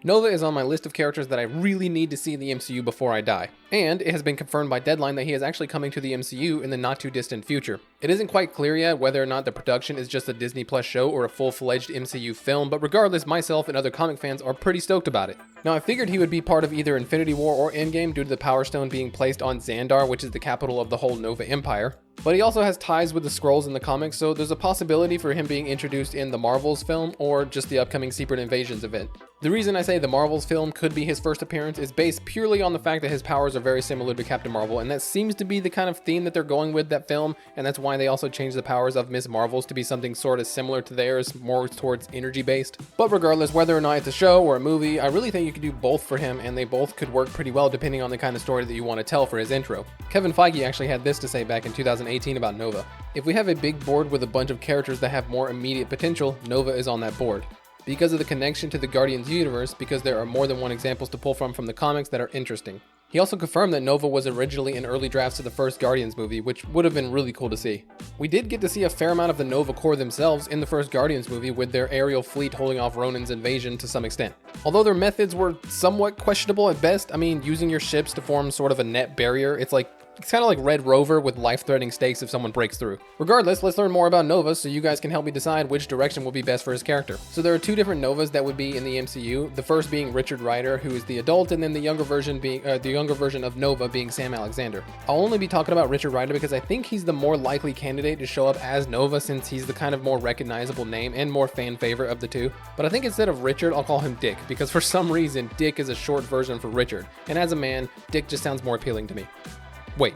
Nova is on my list of characters that I really need to see in the MCU before I die, and it has been confirmed by Deadline that he is actually coming to the MCU in the not too distant future. It isn't quite clear yet whether or not the production is just a Disney Plus show or a full-fledged MCU film, but regardless, myself and other comic fans are pretty stoked about it. Now, I figured he would be part of either Infinity War or Endgame due to the Power Stone being placed on Xandar, which is the capital of the whole Nova Empire. But he also has ties with the Skrulls in the comics, so there's a possibility for him being introduced in the Marvels film or just the upcoming Secret Invasions event. The reason I say the Marvels film could be his first appearance is based purely on the fact that his powers are very similar to Captain Marvel, and that seems to be the kind of theme that they're going with that film, and that's why they also changed the powers of Ms. Marvel's to be something sort of similar to theirs, more towards energy based. But regardless, whether or not it's a show or a movie, I really think you could do both for him, and they both could work pretty well depending on the kind of story that you want to tell for his intro. Kevin Feige actually had this to say back in 2018 about Nova. If we have a big board with a bunch of characters that have more immediate potential, Nova is on that board. Because of the connection to the Guardians universe, because there are more than one examples to pull from the comics that are interesting. He also confirmed that Nova was originally in early drafts of the first Guardians movie, which would have been really cool to see. We did get to see a fair amount of the Nova Corps themselves in the first Guardians movie, with their aerial fleet holding off Ronan's invasion to some extent. Although their methods were somewhat questionable at best, I mean, using your ships to form sort of a net barrier, it's kind of like Red Rover with life-threatening stakes if someone breaks through. Regardless, let's learn more about Nova so you guys can help me decide which direction will be best for his character. So there are two different Novas that would be in the MCU. The first being Richard Rider, who is the adult, and then the younger version of Nova being Sam Alexander. I'll only be talking about Richard Rider because I think he's the more likely candidate to show up as Nova, since he's the kind of more recognizable name and more fan favorite of the two. But I think instead of Richard, I'll call him Dick, because for some reason, Dick is a short version for Richard. And as a man, Dick just sounds more appealing to me. Wait.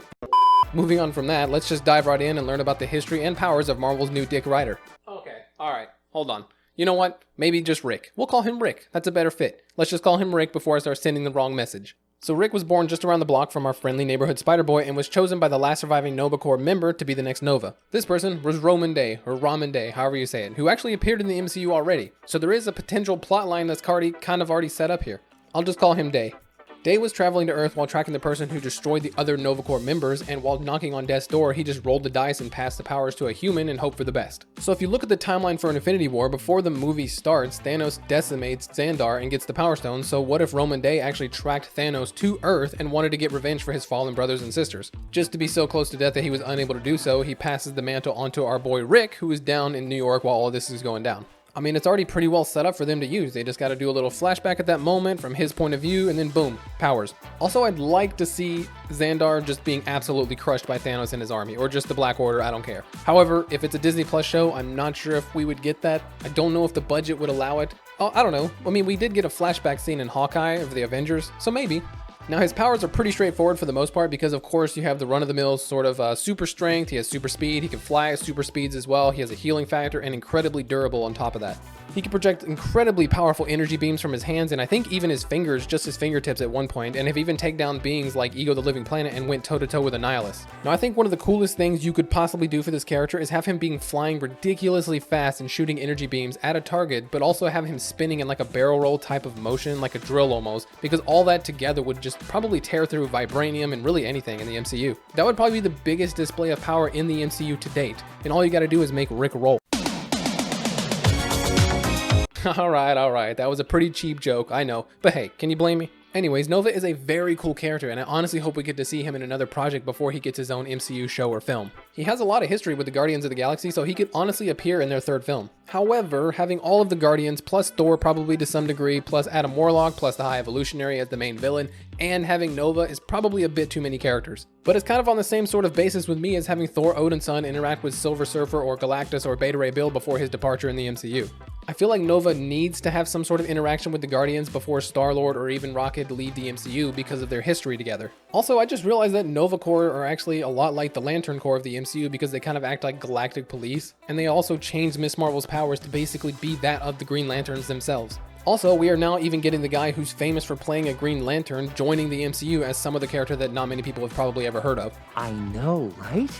Moving on from that, let's just dive right in and learn about the history and powers of Marvel's new Dick Rider. Okay, alright, hold on. You know what? Maybe just Rick. We'll call him Rick. That's a better fit. Let's just call him Rick before I start sending the wrong message. So Rick was born just around the block from our friendly neighborhood Spider-Boy and was chosen by the last surviving Nova Corps member to be the next Nova. This person was Roman Day, or Ramen Day, however you say it, who actually appeared in the MCU already. So there is a potential plotline that's kind of already set up here. I'll just call him Day. Day was traveling to Earth while tracking the person who destroyed the other Nova Corps members, and while knocking on Death's door, he just rolled the dice and passed the powers to a human and hoped for the best. So if you look at the timeline for an Infinity War, before the movie starts, Thanos decimates Xandar and gets the Power Stone, so what if Roman Day actually tracked Thanos to Earth and wanted to get revenge for his fallen brothers and sisters? Just to be so close to death that he was unable to do so, he passes the mantle onto our boy Rick, who is down in New York while all this is going down. I mean, it's already pretty well set up for them to use. They just got to do a little flashback at that moment from his point of view, and then boom, powers. Also, I'd like to see Xandar just being absolutely crushed by Thanos and his army, or just the Black Order, I don't care. However, if it's a Disney Plus show, I'm not sure if we would get that. I don't know if the budget would allow it. Oh, I don't know. I mean, we did get a flashback scene in Hawkeye of the Avengers, so maybe. Now, his powers are pretty straightforward for the most part because, of course, you have the run-of-the-mill sort of super strength, he has super speed, he can fly at super speeds as well, he has a healing factor, and incredibly durable on top of that. He can project incredibly powerful energy beams from his hands, and I think even his fingers, just his fingertips at one point, and have even taken down beings like Ego the Living Planet and went toe-to-toe with Annihilus. Now, I think one of the coolest things you could possibly do for this character is have him being flying ridiculously fast and shooting energy beams at a target, but also have him spinning in like a barrel roll type of motion, like a drill almost, because all that together would just probably tear through vibranium and really anything in the MCU. That would probably be the biggest display of power in the MCU to date, and all you gotta do is make Rick roll. Alright, that was a pretty cheap joke, I know, but hey, can you blame me? Anyways, Nova is a very cool character, and I honestly hope we get to see him in another project before he gets his own MCU show or film. He has a lot of history with the Guardians of the Galaxy, so he could honestly appear in their third film. However, having all of the Guardians, plus Thor probably to some degree, plus Adam Warlock, plus the High Evolutionary as the main villain, and having Nova is probably a bit too many characters. But it's kind of on the same sort of basis with me as having Thor Odin's son interact with Silver Surfer or Galactus or Beta Ray Bill before his departure in the MCU. I feel like Nova needs to have some sort of interaction with the Guardians before Star-Lord or even Rocket leave the MCU because of their history together. Also, I just realized that Nova Corps are actually a lot like the Lantern Corps of the MCU because they kind of act like galactic police, and they also changed Ms. Marvel's powers to basically be that of the Green Lanterns themselves. Also, we are now even getting the guy who's famous for playing a Green Lantern joining the MCU as some other character that not many people have probably ever heard of. I know, right?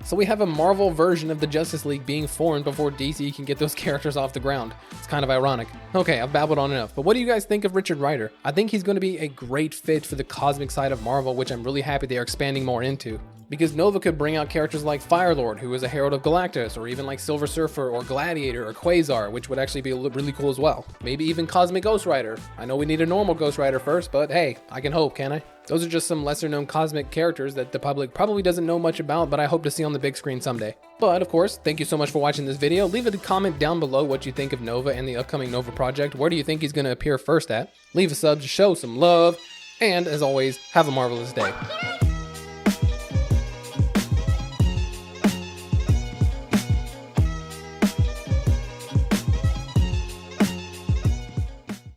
So we have a Marvel version of the Justice League being formed before DC can get those characters off the ground. It's kind of ironic. Okay, I've babbled on enough, but what do you guys think of Richard Rider? I think he's going to be a great fit for the cosmic side of Marvel, which I'm really happy they are expanding more into. Because Nova could bring out characters like Firelord, who is a Herald of Galactus, or even like Silver Surfer or Gladiator or Quasar, which would actually be really cool as well. Maybe even Cosmic Ghost Rider. I know we need a normal Ghost Rider first, but hey, I can hope, can I? Those are just some lesser known cosmic characters that the public probably doesn't know much about, but I hope to see on the big screen someday. But of course, thank you so much for watching this video. Leave a comment down below what you think of Nova and the upcoming Nova project. Where do you think he's going to appear first at? Leave a sub to show some love. And as always, have a marvelous day.